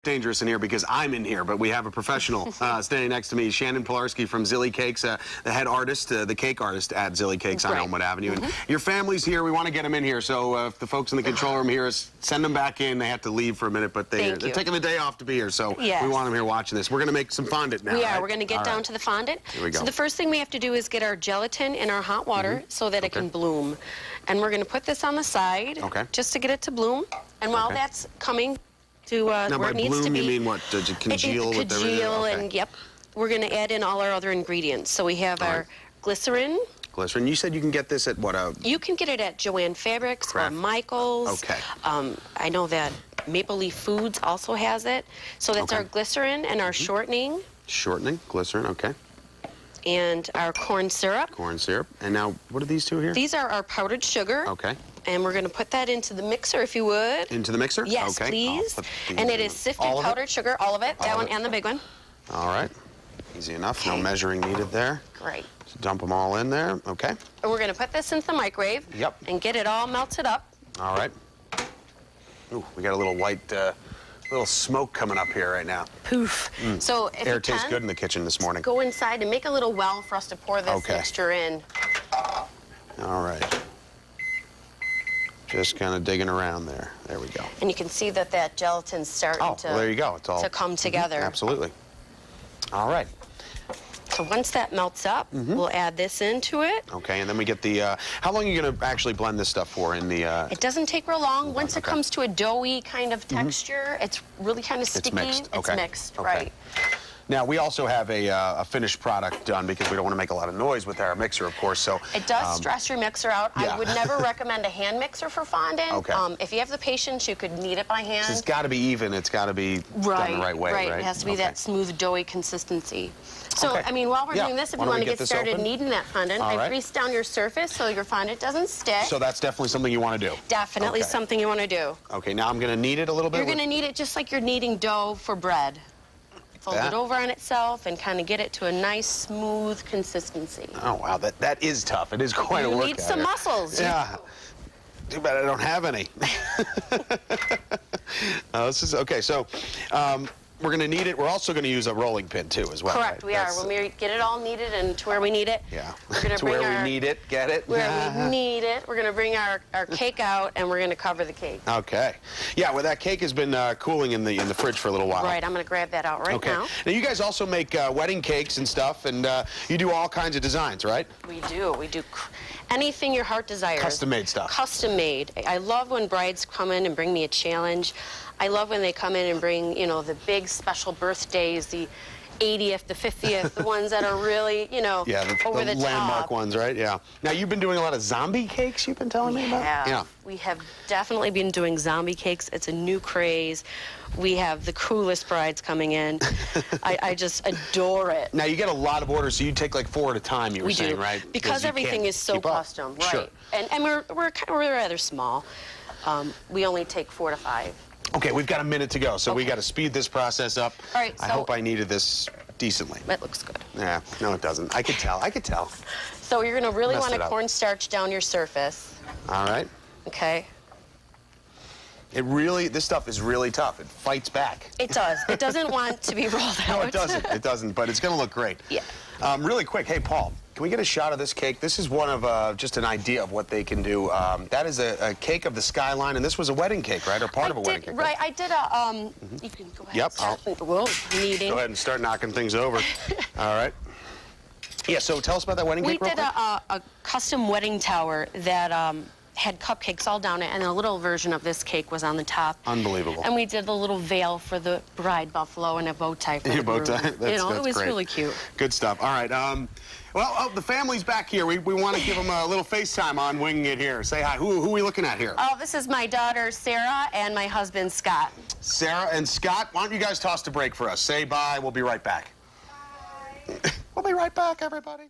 dangerous in here because I'm in here, but we have a professional standing next to me, Shannon from Zilly Cakes, the head artist, the cake artist at Zilly Cakes on Elmwood Avenue. And your family's here. We want to get them in here. So if the folks in the control room hear us, send them back in. They have to leave for a minute, but they're taking the day off to be here. So we want them here watching this. We're going to make some fondant now. We are. Right? We're going to get down to the fondant. Here we go. So the first thing we have to do is get our gelatin in our hot water so that it can bloom. And we're going to put this on the side just to get it to bloom. And while that's coming to where it needs to be. Now, by bloom, you mean what? Does it congeal with everything? Congeal, and we're going to add in all our other ingredients. So we have our glycerin. Glycerin. You said you can get this at what? You can get it at Joann Fabrics or Michael's. Okay. I know that Maple Leaf Foods also has it. So that's our glycerin and our shortening. Shortening, glycerin, okay. And our corn syrup. Corn syrup. And now, what are these two here? These are our powdered sugar. Okay. And we're going to put that into the mixer, if you would. Into the mixer? Yes, please. And it is sifted powdered sugar, all of it, that one and the big one. All right. Easy enough. No measuring needed there. Great. So dump them all in there. Okay. And we're going to put this into the microwave. And get it all melted up. All right. Ooh, we got a little white, little smoke coming up here right now. Poof. So if air tastes good in the kitchen this morning. Go inside and make a little well for us to pour this mixture in. All right. Just kind of digging around there. There we go. And you can see that that gelatin's starting to, there you go. It's all to come together. Absolutely. All right. So once that melts up, we'll add this into it. Okay, and then we get the, how long are you going to actually blend this stuff for in the... It doesn't take real long. Once it comes to a doughy kind of texture, it's really kind of sticky. It's mixed. It's mixed, right. Now, we also have a finished product done because we don't want to make a lot of noise with our mixer, of course, so... It does stress your mixer out. I would never recommend a hand mixer for fondant. If you have the patience, you could knead it by hand. So it's got to be even. It's got to be done the right way, right? It has to be that smooth, doughy consistency. So, I mean, while we're doing this, if you want to get started kneading that fondant, I've greased down your surface so your fondant doesn't stick. So that's definitely something you want to do? Definitely something you want to do. Okay, now I'm going to knead it a little bit? You're going to knead it just like you're kneading dough for bread. Fold it over on itself and kind of get it to a nice, smooth consistency. Oh, wow, that is tough. It is quite a workout. You need some muscles. Yeah. Too bad I don't have any. This is, okay, so we're going to knead it. We're also going to use a rolling pin, too, as well. Correct, we are. When we get it all kneaded and to where we need it, we're going to bring where we need it, get it? Where we need it. We're going to bring our cake out, and we're going to cover the cake. Okay. Yeah, well, that cake has been cooling in the fridge for a little while. Right, I'm going to grab that out now. Now, you guys also make wedding cakes and stuff, and you do all kinds of designs, right? We do. We do anything your heart desires. Custom-made stuff. Custom-made. I love when brides come in and bring me a challenge. I love when they come in and bring, you know, the big special birthdays, the 80th, the 50th, the ones that are really, you know, over the top. Landmark ones, right? Yeah. Now, you've been doing a lot of zombie cakes, you've been telling me about? Yeah. We have definitely been doing zombie cakes. It's a new craze. We have the coolest brides coming in. I just adore it. Now, you get a lot of orders, so you take like 4 at a time, you were saying, right? Because everything is so custom, right? And we're rather small. We only take 4 to 5. Okay, we've got a minute to go, so we got to speed this process up. All right, I hope I kneaded this decently. That looks good. Yeah, no, it doesn't. I could tell. I could tell. So you're going to really want to cornstarch down your surface. All right. Okay. This stuff is really tough. It fights back. It does. It doesn't want to be rolled out. No, it doesn't. It doesn't, but it's going to look great. Yeah. Really quick, hey, Paul, can we get a shot of this cake? This is one of just an idea of what they can do. That is a cake of the skyline, and this was a wedding cake, right? Or part of a wedding cake. Right. I did a, you can go ahead and start kneading. Go ahead and start knocking things over. All right. Yeah, so tell us about that wedding cake real quick. We did a custom wedding tower that had cupcakes all down it, and a little version of this cake was on the top. Unbelievable. And we did a little veil for the bride buffalo and a bow tie for the groom. It was really cute. Good stuff. All right. Well, the family's back here. We want to give them a little FaceTime on Winging It here. Say hi. Who are we looking at here? Oh, this is my daughter, Sarah, and my husband, Scott. Sarah and Scott, why don't you guys toss the break for us? Say bye. We'll be right back. Bye. We'll be right back, everybody.